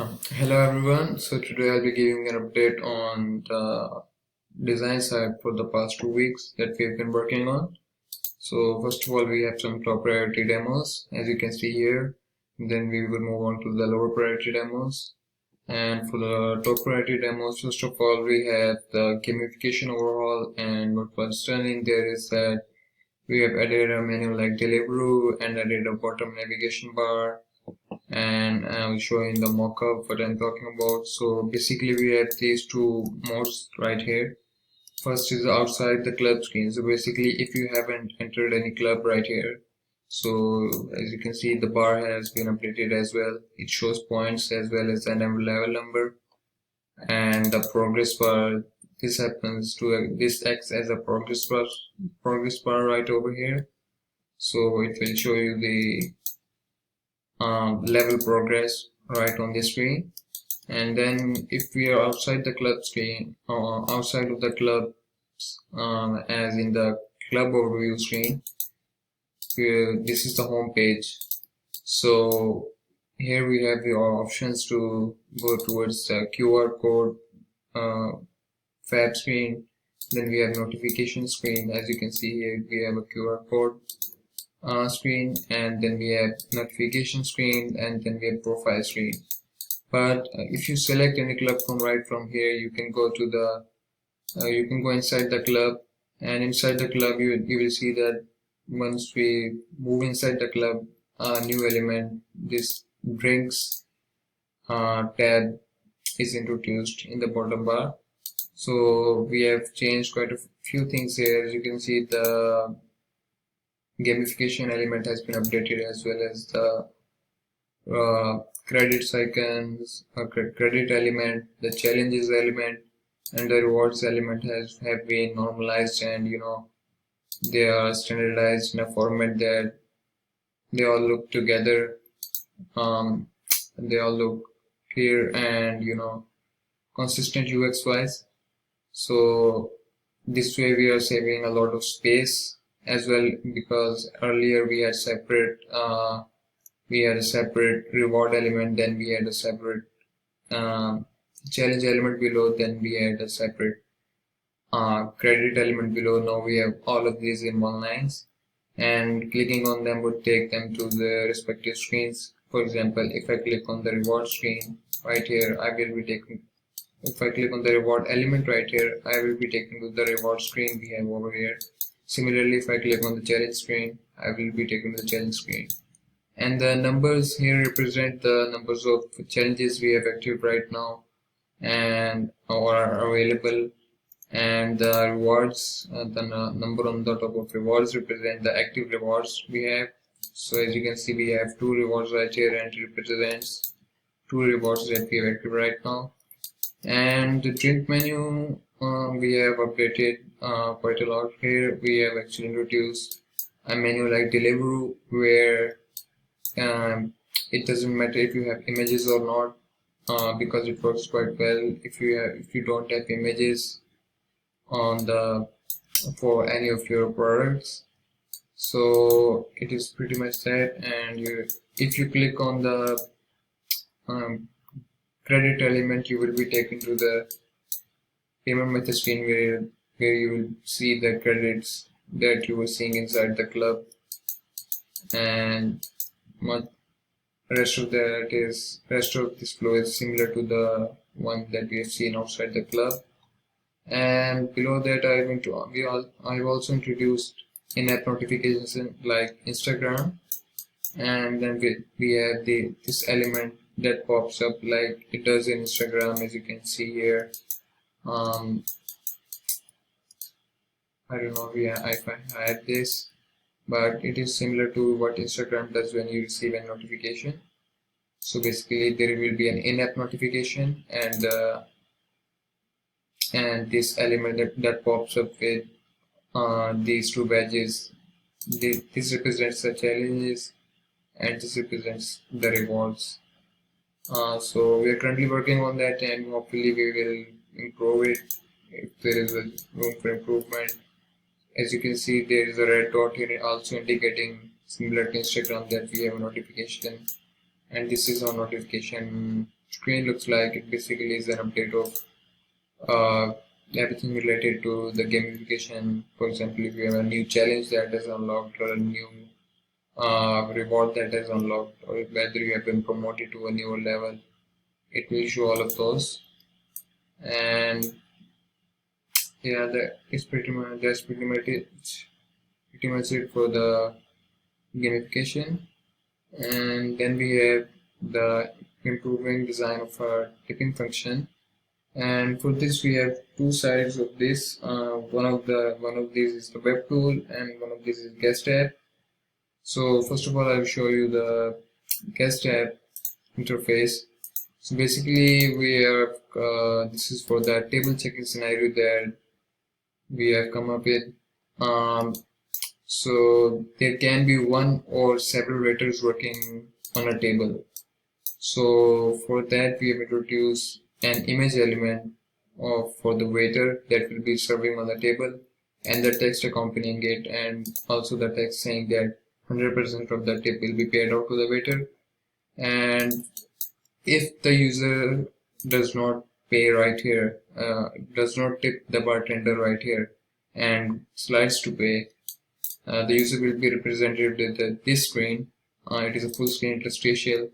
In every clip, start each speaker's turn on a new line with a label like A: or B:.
A: Hello everyone. So today I'll be giving an update on the design side for the past 2 weeks that we've been working on. So first of all, we have some top priority demos, as you can see here. Then we will move on to the lower priority demos. And for the top priority demos, first of all, we have the gamification overhaul. And what was done in there is that we have added a menu like Deliveroo and added a bottom navigation bar, and I'll show in the mockup what I'm talking about. So basically we have these two modes right here. First is outside the club screen. So basically if you haven't entered any club right here, so as you can see the bar has been updated as well. It shows points as well as the level number and the progress bar. This acts as a progress bar right over here. So it will show you the level progress right on the screen. And then if we are outside the club screen or outside of the club, as in the club overview screen, this is the home page. So here we have the options to go towards the QR code fab screen. Then we have notification screen. As you can see here, we have a QR code screen, and then we have notification screen, and then we have profile screen. But if you select any club from here, you can go to the you can go inside the club, and inside the club you will see that once we move inside the club, a new element, this drinks tab is introduced in the bottom bar. So we have changed quite a few things here. As you can see, the gamification element has been updated, as well as the credits icons, credit element, the challenges element, and the rewards element have been normalized, and they are standardized in a format that they all look together. They all look clear and consistent UX wise. So this way we are saving a lot of space as well, because earlier we had a separate reward element, then we had a separate challenge element below, then we had a separate credit element below. Now we have all of these in one lines, and clicking on them would take them to the respective screens. For example, if I click on the reward screen right here, if I click on the reward element right here, I will be taken to the reward screen we have over here. Similarly, if I click on the challenge screen, I will be taken to the challenge screen. And the numbers here represent the numbers of challenges we have active right now and or are available. And the rewards, the number on the top of rewards represent the active rewards we have. So as you can see, we have 2 rewards right here, and it represents 2 rewards that we have active right now. And the drink menu, we have updated quite a lot here. We have actually introduced a menu like Deliveroo, where it doesn't matter if you have images or not, because it works quite well if you don't have images on for any of your products. So it is pretty much that. And if you click on the credit element, you will be taken to the payment method screen, where you will see the credits that you were seeing inside the club, and rest of this flow is similar to the one that we have seen outside the club. And below that, I've also introduced in-app notifications like Instagram, and then we have this element that pops up like it does in Instagram, as you can see here. I don't know if I had this, but it is similar to what Instagram does when you receive a notification. So basically there will be an in-app notification, and this element that pops up with these 2 badges. This represents the challenges, and this represents the rewards. So we are currently working on that, and hopefully we will improve it if there is a room for improvement. As you can see, there is a red dot here also indicating, similar to Instagram, that we have a notification, and this is our notification screen looks like, it basically is an update of uh, everything related to the gamification. For example, if you have a new challenge that is unlocked, or a new reward that is unlocked, or whether you have been promoted to a newer level, it will show all of those. And yeah, that's pretty much it for the gamification. And then we have the improving design of our tipping function. And for this we have two sides of this. One of these is the web tool, and one of these is guest app. So first of all, I will show you the guest app interface. So basically we have this is for the table checking scenario that we have come up with. So there can be one or several waiters working on a table. So for that we have introduced an image element for the waiter that will be serving on the table, and the text accompanying it, and also the text saying that 100% of the tip will be paid out to the waiter. And if the user does not pay right here, does not tip the bartender right here and slides to pay, the user will be represented with this screen. It is a full screen interstitial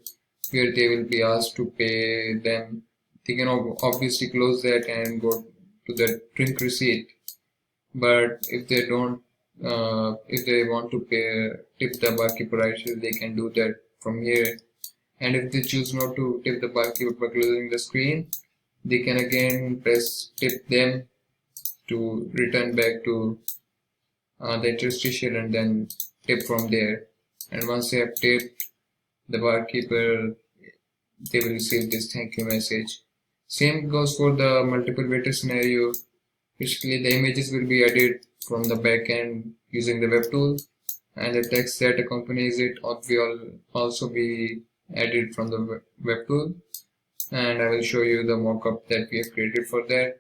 A: where they will be asked to pay them. They can obviously close that and go to the drink receipt. But if they don't, if they want to tip the barkeeper right here, they can do that from here. And if they choose not to tip the barkeeper by closing the screen, they can again press tip them to return back to the interstitial and then tip from there. And once they have tipped the barkeeper, they will receive this thank you message. Same goes for the multiple waiter scenario. Basically, the images will be added from the back end using the web tool, and the text that accompanies it will also be added from the web tool. And I will show you the mockup that we have created for that.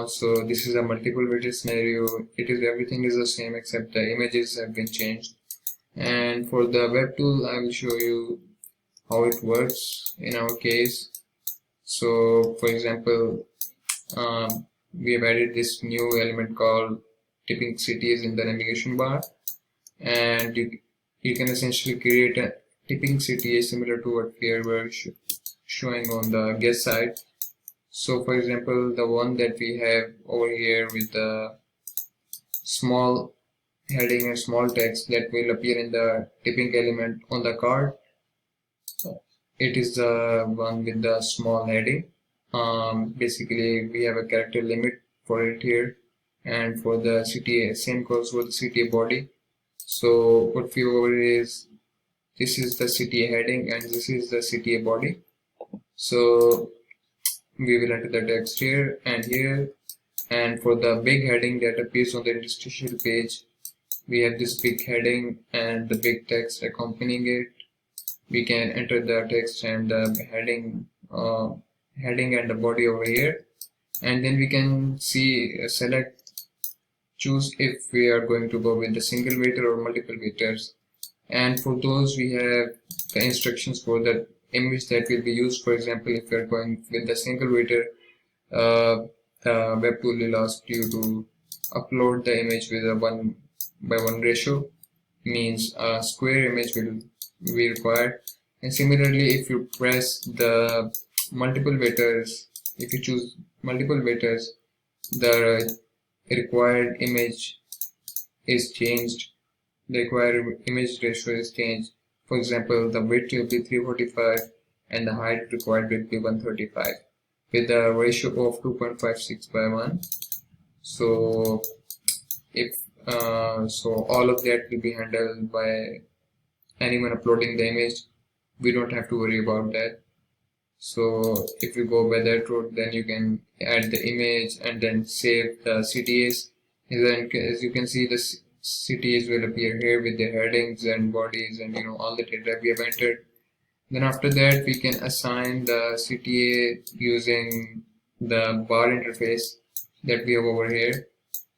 A: So this is a multiple waiter scenario. Everything is the same except the images have been changed. And for the web tool, I will show you how it works in our case. So for example, we have added this new element called tipping cities in the navigation bar, and you can essentially create a tipping city similar to what we were showing on the guest side. So for example, the one that we have over here with the small heading and small text that will appear in the tipping element on the card, it is the one with the small heading. Basically we have a character limit for it here, and for the CTA, same goes for the CTA body. So what we over is, this is the CTA heading and this is the CTA body. So we will enter the text here and here, and for the big heading that appears on the interstitial page, we have this big heading and the big text accompanying it. We can enter the text and the heading and the body over here, and then we can see choose if we are going to go with the single waiter or multiple waiters. And for those we have the instructions for the image that will be used. For example, if you are going with the single waiter, the web tool will ask you to upload the image with a 1:1 ratio, means a square image will be required. And similarly, if you press the multiple waiters, if you choose multiple waiters, the required image is changed. The required image ratio is changed. For example, the width will be 345 and the height required will be 135 with a ratio of 2.56 by 1. So if so all of that will be handled by anyone uploading the image. We don't have to worry about that. So if you go by that route, then you can add the image and then save the CTAs. And then as you can see, the CTAs will appear here with the headings and bodies and all the data we have entered. Then after that we can assign the CTA using the bar interface that we have over here.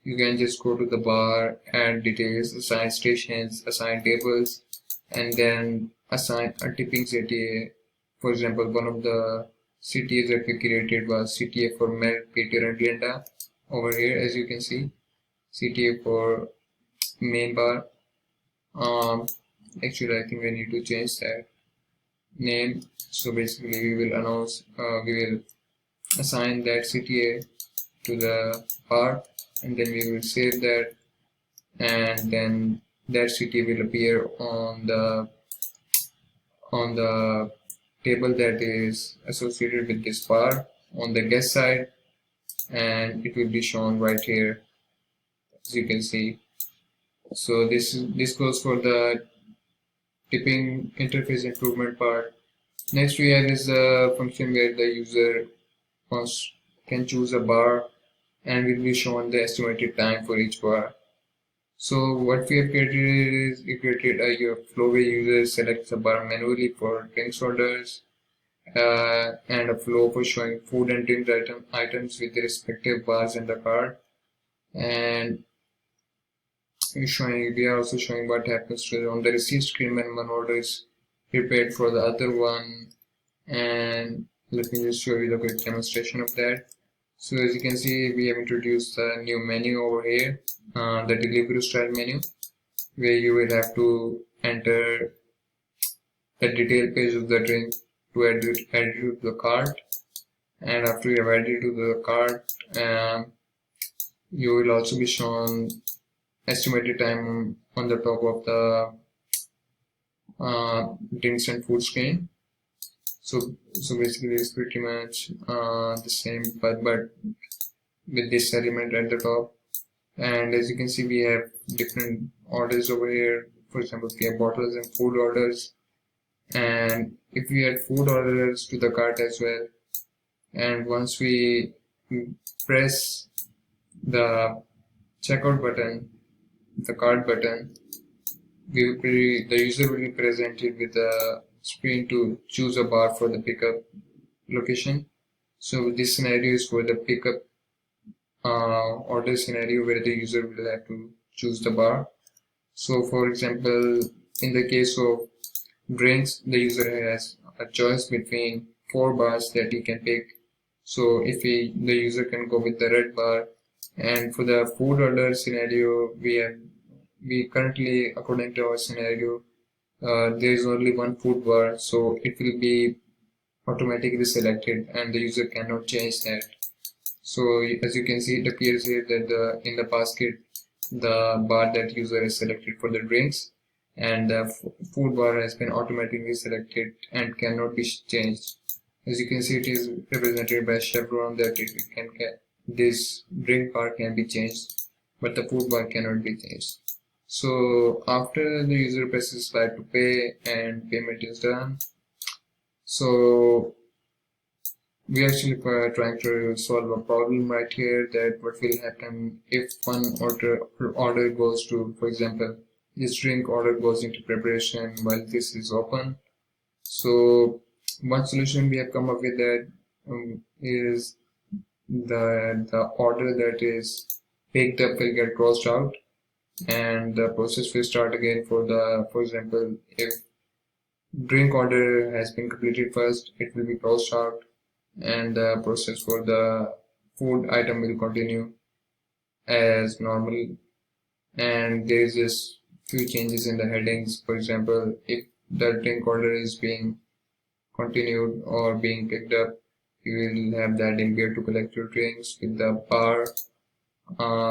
A: You can just go to the bar, add details, assign stations, assign tables, and then assign a tipping CTA For example, one of the CTAs that we created was CTA for Mel, Peter and Linda. Over here, as you can see, CTA for main bar. Actually, I think we need to change that name. So basically, we will announce, we will assign that CTA to the bar, and then we will save that, and then that CTA will appear on the table that is associated with this bar on the guest side, and it will be shown right here, as you can see. So this goes for the tipping interface improvement part. Next we have is a function where the user can choose a bar and will be shown the estimated time for each bar. So what we have created is we created a flow where user selects a bar manually for drinks orders, and a flow for showing food and drink items with the respective bars in the cart. And we are also showing what happens on the receipt screen when one order is prepared for the other one. And let me just show you the quick demonstration of that. So as you can see, we have introduced a new menu over here, the delivery style menu, where you will have to enter the detail page of the drink to add it to the cart. And after you have added it to the cart, you will also be shown estimated time on the top of the drinks and food screen. So basically it's pretty much the same, but with this element at the top. And as you can see, we have different orders over here. For example, we have bottles and food orders, and if we add food orders to the cart as well, and once we press the checkout button, the cart button, the user will be presented with a screen to choose a bar for the pickup location. So this scenario is for the pickup order scenario where the user will have to choose the bar. So for example, in the case of drinks, the user has a choice between 4 bars that he can pick. So if the user can go with the red bar. And for the food order scenario, we currently, according to our scenario, there is only one food bar, so it will be automatically selected and the user cannot change that. So as you can see, it appears here that in the basket the bar that user has selected for the drinks, and the food bar has been automatically selected and cannot be changed. As you can see, it is represented by a chevron that this drink bar can be changed, but the food bar cannot be changed. So after the user presses slide to pay and payment is done, so we actually trying to solve a problem right here, that what will happen if one order goes to, for example, this drink order goes into preparation while this is open. So one solution we have come up with that is the order that is picked up will get crossed out, and the process will start again for example, if drink order has been completed first, it will be crossed out, and the process for the food item will continue as normal. And there is just few changes in the headings. For example, if the drink order is being continued or being picked up, you will have that in where to collect your drinks with the bar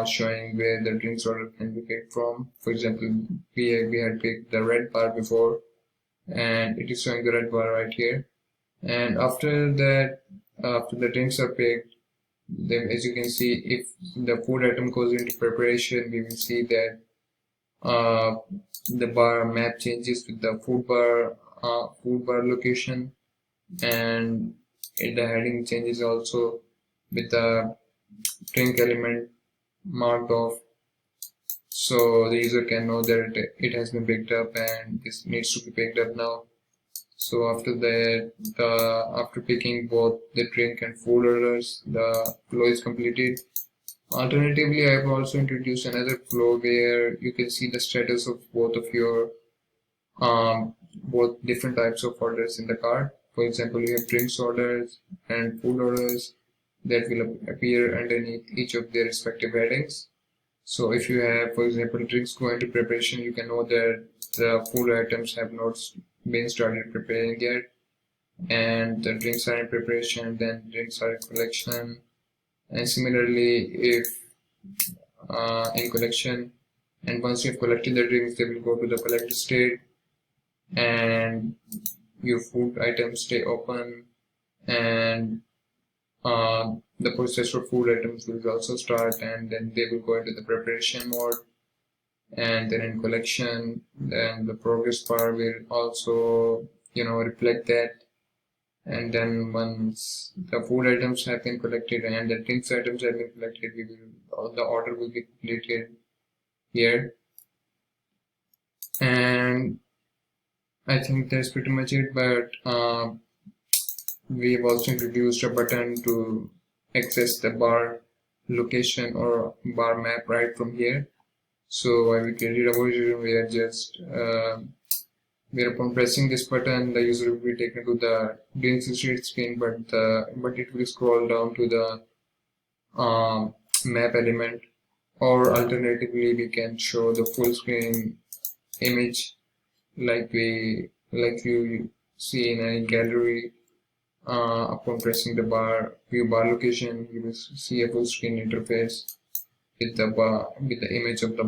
A: showing where the drinks order can be picked from. For example, we had picked the red bar before, and it is showing the red bar right here. And after that, after the drinks are picked, then as you can see, if the food item goes into preparation, we will see that the bar map changes with the food bar location, and the heading changes also with the drink element marked off, so the user can know that it has been picked up and this needs to be picked up now. So after that, after picking both the drink and food orders, the flow is completed. Alternatively, I have also introduced another flow where you can see the status of both of your both different types of orders in the cart. For example, we have drinks orders and food orders that will appear underneath each of their respective headings. So if you have, for example, drinks go into preparation, you can know that the food items have not been started preparing yet, and the drinks are in preparation, then drinks are in collection. And similarly, if in collection, and once you've collected the drinks, they will go to the collected state, and your food items stay open, and the process for food items will also start, and then they will go into the preparation mode, and then in collection, then the progress bar will also reflect that. And then once the food items have been collected and the drinks items have been collected, the order will be completed here. And I think that's pretty much it, but we have also introduced a button to access the bar location or bar map right from here. So when we created a version, we are just upon pressing this button, the user will be taken to the drinks state screen, but it will scroll down to the map element, or alternatively we can show the full screen image like you see in any gallery. Upon pressing the view bar location, you will see a full screen interface with the image of the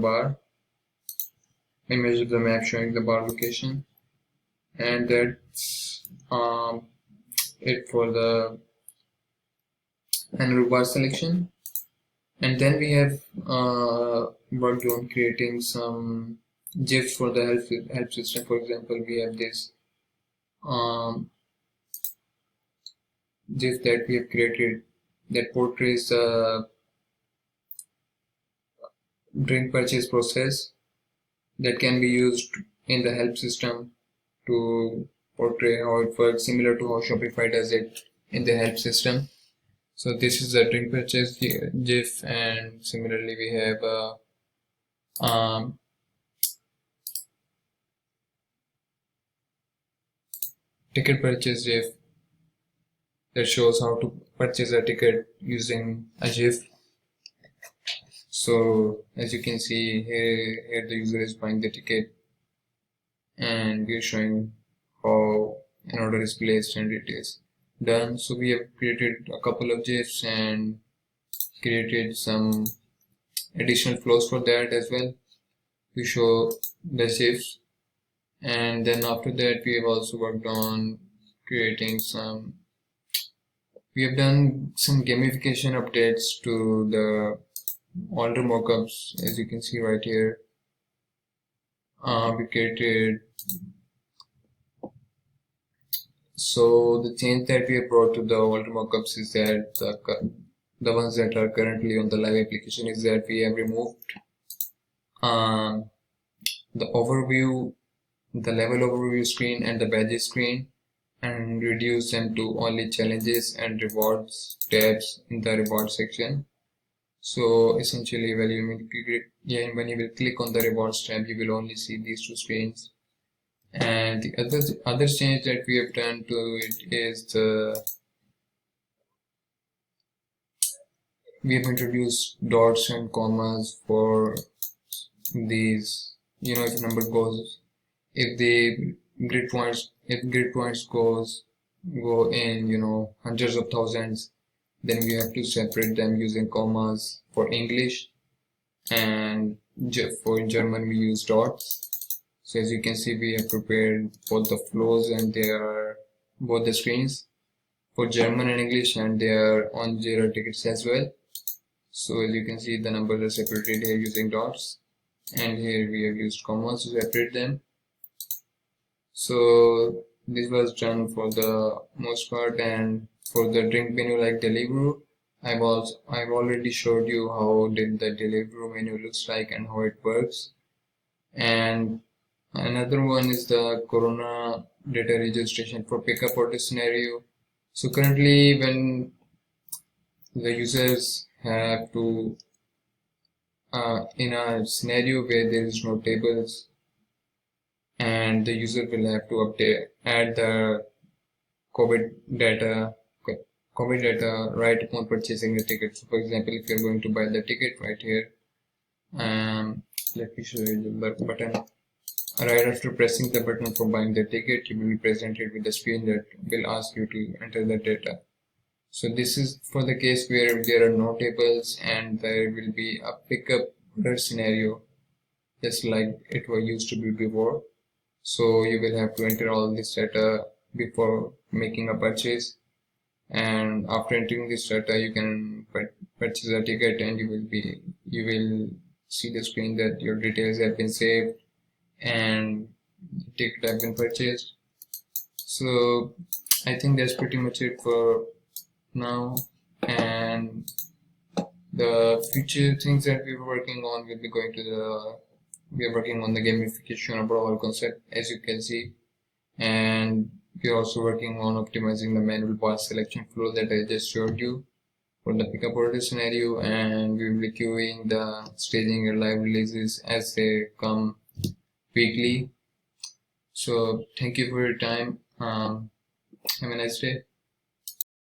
A: map showing the bar location. And that's it for the annual bar selection. And then we have worked on creating some GIFs for the help system. For example, we have this GIF that we have created that portrays the drink purchase process that can be used in the help system to portray how it works, similar to how Shopify does it in the help system. So this is the drink purchase GIF, and similarly we have ticket purchase GIF that shows how to purchase a ticket using a GIF. So as you can see here the user is buying the ticket, and we are showing how an order is placed and it is done. So we have created a couple of GIFs and created some additional flows for that as well to show the GIFs. And then after that we have also worked on creating we have done some gamification updates to the older mockups, as you can see right here. We created, so the change that we have brought to the older mockups is that the ones that are currently on the live application is that we have removed the overview, the level overview screen and the badges screen, and reduce them to only challenges and rewards tabs in the reward section. So essentially when you will click on the rewards tab, you will only see these two screens. And the other change that we have done to it is we have introduced dots and commas for these. If number goes, if grid points go in hundreds of thousands, then we have to separate them using commas for English, and for German we use dots. So as you can see, we have prepared both the flows, and they are both the screens for German and English, and they are on Jira tickets as well. So as you can see, the numbers are separated here using dots, and here we have used commas to separate them. So this was done for the most part. And for the drink menu like Deliveroo, I've already showed you how the Deliveroo menu looks like and how it works. And another one is the Corona data registration for pickup order scenario. So currently, when the users have to in a scenario where there is no tables, and the user will have to add the COVID data, COVID data right upon purchasing the ticket. So for example, if you're going to buy the ticket right here, let me show you the button. Right after pressing the button for buying the ticket, you will be presented with a screen that will ask you to enter the data. So this is for the case where there are no tables and there will be a pickup order scenario, just like it was used to be before. So you will have to enter all this data before making a purchase, and after entering this data you can purchase a ticket, and you will see the screen that your details have been saved and the ticket have been purchased. So I think that's pretty much it for now, and the future things that we were working on will be we are working on the gamification of our concept, as you can see, and we're also working on optimizing the manual pass selection flow that I just showed you for the pickup order scenario, and we will be queuing the staging and live releases as they come weekly. So thank you for your time. Have a nice day.